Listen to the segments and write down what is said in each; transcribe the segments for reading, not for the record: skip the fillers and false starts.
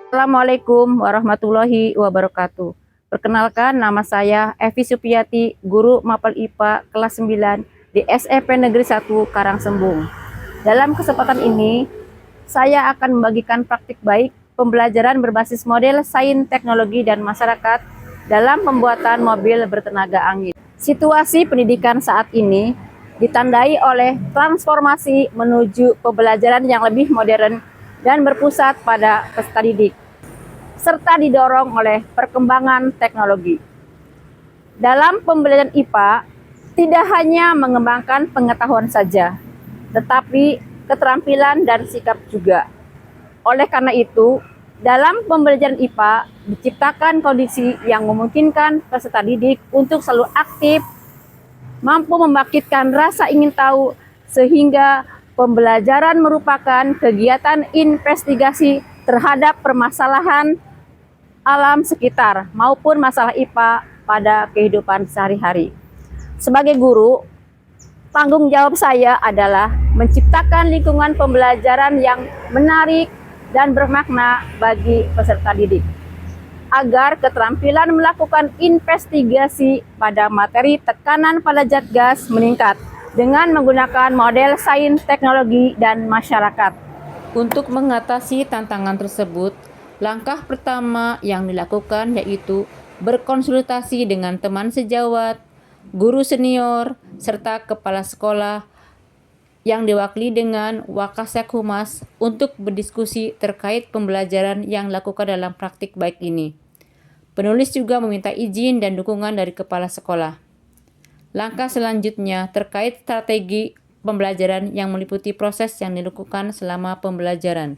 Assalamualaikum warahmatullahi wabarakatuh. Perkenalkan, nama saya Evi Supiati, guru Mapel IPA kelas 9 di SMP Negeri 1 Karangsembung. Dalam kesempatan ini, saya akan membagikan praktik baik pembelajaran berbasis model sains, teknologi, dan masyarakat dalam pembuatan mobil bertenaga angin. Situasi pendidikan saat ini ditandai oleh transformasi menuju pembelajaran yang lebih modern dan berpusat pada peserta didik, serta didorong oleh perkembangan teknologi. Dalam pembelajaran IPA, tidak hanya mengembangkan pengetahuan saja, tetapi keterampilan dan sikap juga. Oleh karena itu, dalam pembelajaran IPA diciptakan kondisi yang memungkinkan peserta didik untuk selalu aktif, mampu membangkitkan rasa ingin tahu, sehingga pembelajaran merupakan kegiatan investigasi terhadap permasalahan alam sekitar maupun masalah IPA pada kehidupan sehari-hari. Sebagai guru, tanggung jawab saya adalah menciptakan lingkungan pembelajaran yang menarik dan bermakna bagi peserta didik, agar keterampilan melakukan investigasi pada materi tekanan pada zat gas meningkat dengan menggunakan model sains, teknologi, dan masyarakat. Untuk mengatasi tantangan tersebut, langkah pertama yang dilakukan yaitu berkonsultasi dengan teman sejawat, guru senior, serta kepala sekolah yang diwakili dengan Wakasek Humas untuk berdiskusi terkait pembelajaran yang dilakukan dalam praktik baik ini. Penulis juga meminta izin dan dukungan dari kepala sekolah. Langkah selanjutnya terkait strategi pembelajaran yang meliputi proses yang dilakukan selama pembelajaran.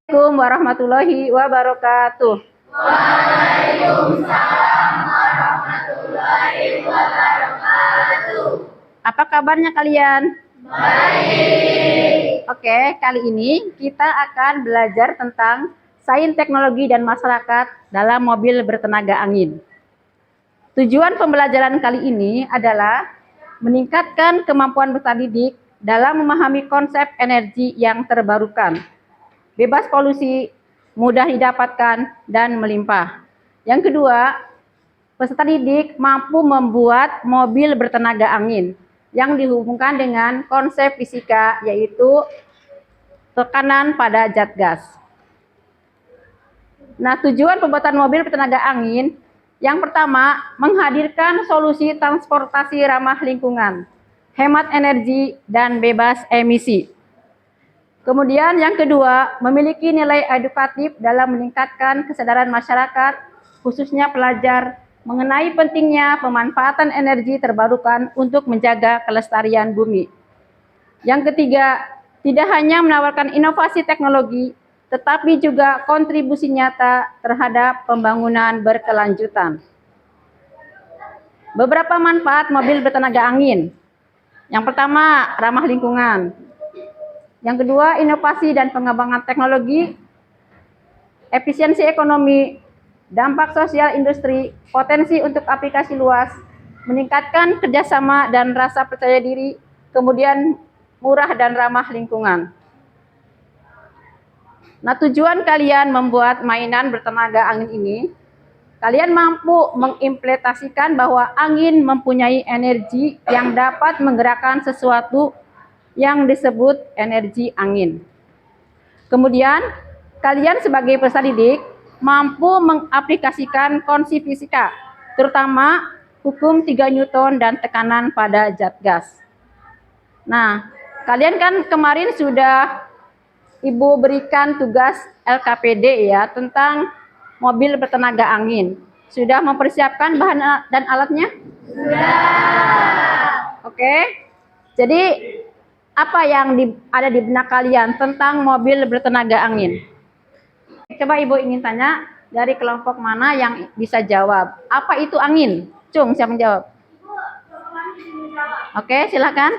Assalamualaikum warahmatullahi wabarakatuh. Waalaikumsalam warahmatullahi wabarakatuh. Apa kabarnya kalian? Baik. Oke, kali ini kita akan belajar tentang sains, teknologi, dan masyarakat dalam mobil bertenaga angin. Tujuan pembelajaran kali ini adalah meningkatkan kemampuan peserta didik dalam memahami konsep energi yang terbarukan, bebas polusi, mudah didapatkan, dan melimpah. Yang kedua, peserta didik mampu membuat mobil bertenaga angin yang dihubungkan dengan konsep fisika, yaitu tekanan pada zat gas. Nah, tujuan pembuatan mobil bertenaga angin yang pertama, menghadirkan solusi transportasi ramah lingkungan, hemat energi, dan bebas emisi. Kemudian yang kedua, memiliki nilai edukatif dalam meningkatkan kesadaran masyarakat, khususnya pelajar, mengenai pentingnya pemanfaatan energi terbarukan untuk menjaga kelestarian bumi. Yang ketiga, tidak hanya menawarkan inovasi teknologi, tetapi juga kontribusi nyata terhadap pembangunan berkelanjutan. Beberapa manfaat mobil bertenaga angin. Yang pertama, ramah lingkungan. Yang kedua, inovasi dan pengembangan teknologi, efisiensi ekonomi, dampak sosial industri, potensi untuk aplikasi luas, meningkatkan kerjasama dan rasa percaya diri, kemudian murah dan ramah lingkungan. Nah, tujuan kalian membuat mainan bertenaga angin ini, kalian mampu mengimplementasikan bahwa angin mempunyai energi yang dapat menggerakkan sesuatu yang disebut energi angin. Kemudian, kalian sebagai peserta didik mampu mengaplikasikan konsep fisika, terutama hukum 3 Newton dan tekanan pada zat gas. Nah, kalian kan kemarin sudah Ibu berikan tugas LKPD ya tentang mobil bertenaga angin. Sudah mempersiapkan bahan dan alatnya? Sudah. Oke. Jadi Apa yang ada di benak kalian tentang mobil bertenaga angin? Coba Ibu ingin tanya dari kelompok mana yang bisa jawab. Apa itu angin? Cung, siapa yang jawab? Oke, silakan.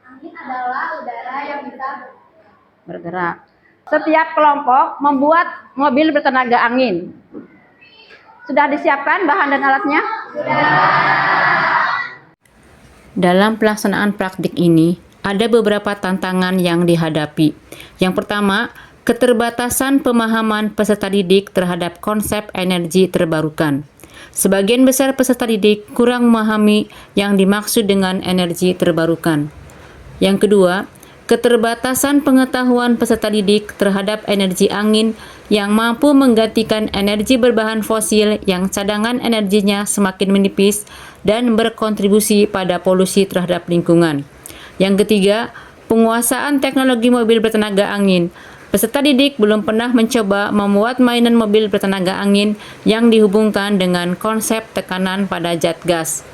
Angin adalah udara yang bisa Bergerak. Setiap kelompok membuat mobil bertenaga angin. Sudah disiapkan bahan dan alatnya? Dalam pelaksanaan praktik ini, ada beberapa tantangan yang dihadapi. Yang pertama, keterbatasan pemahaman peserta didik terhadap konsep energi terbarukan. Sebagian besar peserta didik kurang memahami yang dimaksud dengan energi terbarukan. Yang kedua, keterbatasan pengetahuan peserta didik terhadap energi angin yang mampu menggantikan energi berbahan fosil yang cadangan energinya semakin menipis dan berkontribusi pada polusi terhadap lingkungan. Yang ketiga, penguasaan teknologi mobil bertenaga angin. Peserta didik belum pernah mencoba membuat mainan mobil bertenaga angin yang dihubungkan dengan konsep tekanan pada zat gas.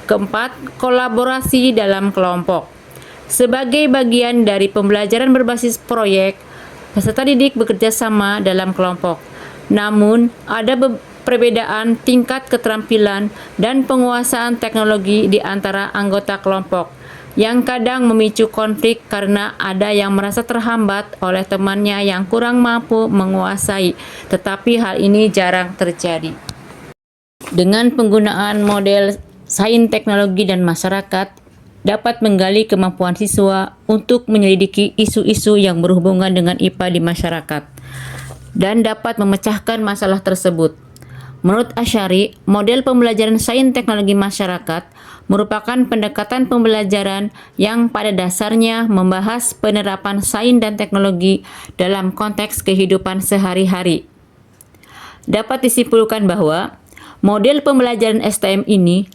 Keempat, kolaborasi dalam kelompok. Sebagai bagian dari pembelajaran berbasis proyek, peserta didik bekerja sama dalam kelompok. Namun, ada perbedaan tingkat keterampilan dan penguasaan teknologi di antara anggota kelompok, yang kadang memicu konflik karena ada yang merasa terhambat oleh temannya yang kurang mampu menguasai, tetapi hal ini jarang terjadi. Dengan penggunaan model sains teknologi dan masyarakat, dapat menggali kemampuan siswa untuk menyelidiki isu-isu yang berhubungan dengan IPA di masyarakat dan dapat memecahkan masalah tersebut. Menurut Asyari, model pembelajaran sains teknologi masyarakat merupakan pendekatan pembelajaran yang pada dasarnya membahas penerapan sains dan teknologi dalam konteks kehidupan sehari-hari. Dapat disimpulkan bahwa model pembelajaran STM ini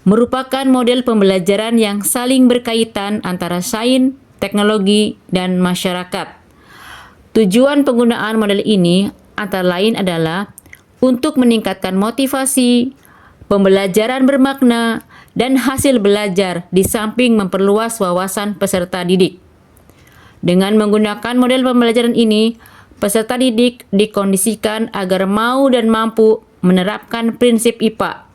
merupakan model pembelajaran yang saling berkaitan antara sains, teknologi, dan masyarakat. Tujuan penggunaan model ini antara lain adalah untuk meningkatkan motivasi, pembelajaran bermakna, dan hasil belajar di samping memperluas wawasan peserta didik. Dengan menggunakan model pembelajaran ini, peserta didik dikondisikan agar mau dan mampu menerapkan prinsip IPA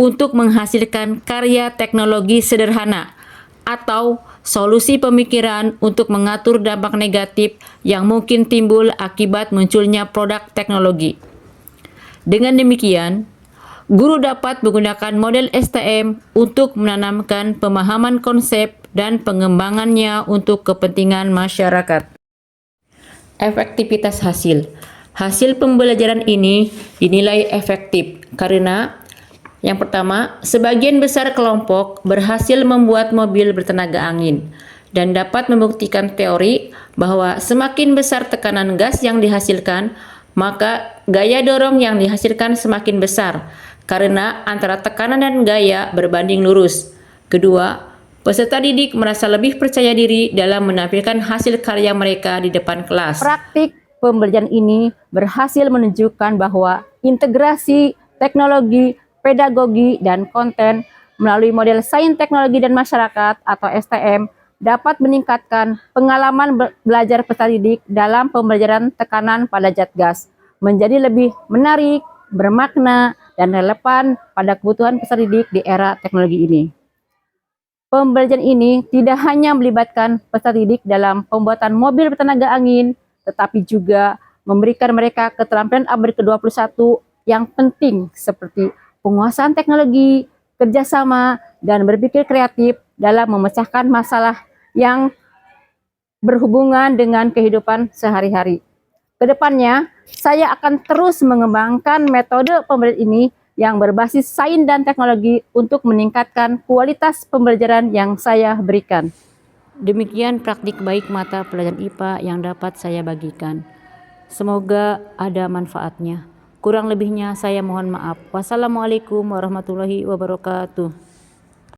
untuk menghasilkan karya teknologi sederhana atau solusi pemikiran untuk mengatur dampak negatif yang mungkin timbul akibat munculnya produk teknologi. Dengan demikian, guru dapat menggunakan model STM untuk menanamkan pemahaman konsep dan pengembangannya untuk kepentingan masyarakat. Efektivitas hasil. Hasil pembelajaran ini dinilai efektif karena yang pertama, sebagian besar kelompok berhasil membuat mobil bertenaga angin dan dapat membuktikan teori bahwa semakin besar tekanan gas yang dihasilkan, maka gaya dorong yang dihasilkan semakin besar karena antara tekanan dan gaya berbanding lurus. Kedua, peserta didik merasa lebih percaya diri dalam menampilkan hasil karya mereka di depan kelas. Praktik pembelajaran ini berhasil menunjukkan bahwa integrasi teknologi, pedagogi, dan konten melalui model sains teknologi dan masyarakat atau STM dapat meningkatkan pengalaman belajar peserta didik dalam pembelajaran tekanan pada zat gas menjadi lebih menarik, bermakna, dan relevan pada kebutuhan peserta didik di era teknologi ini. Pembelajaran ini tidak hanya melibatkan peserta didik dalam pembuatan mobil bertenaga angin, tetapi juga memberikan mereka keterampilan abad ke-21 yang penting seperti penguasaan teknologi, kerjasama, dan berpikir kreatif dalam memecahkan masalah yang berhubungan dengan kehidupan sehari-hari. Kedepannya, saya akan terus mengembangkan metode pembelajaran ini yang berbasis sains dan teknologi untuk meningkatkan kualitas pembelajaran yang saya berikan. Demikian praktik baik mata pelajaran IPA yang dapat saya bagikan. Semoga ada manfaatnya. Kurang lebihnya saya mohon maaf. Wassalamualaikum warahmatullahi wabarakatuh.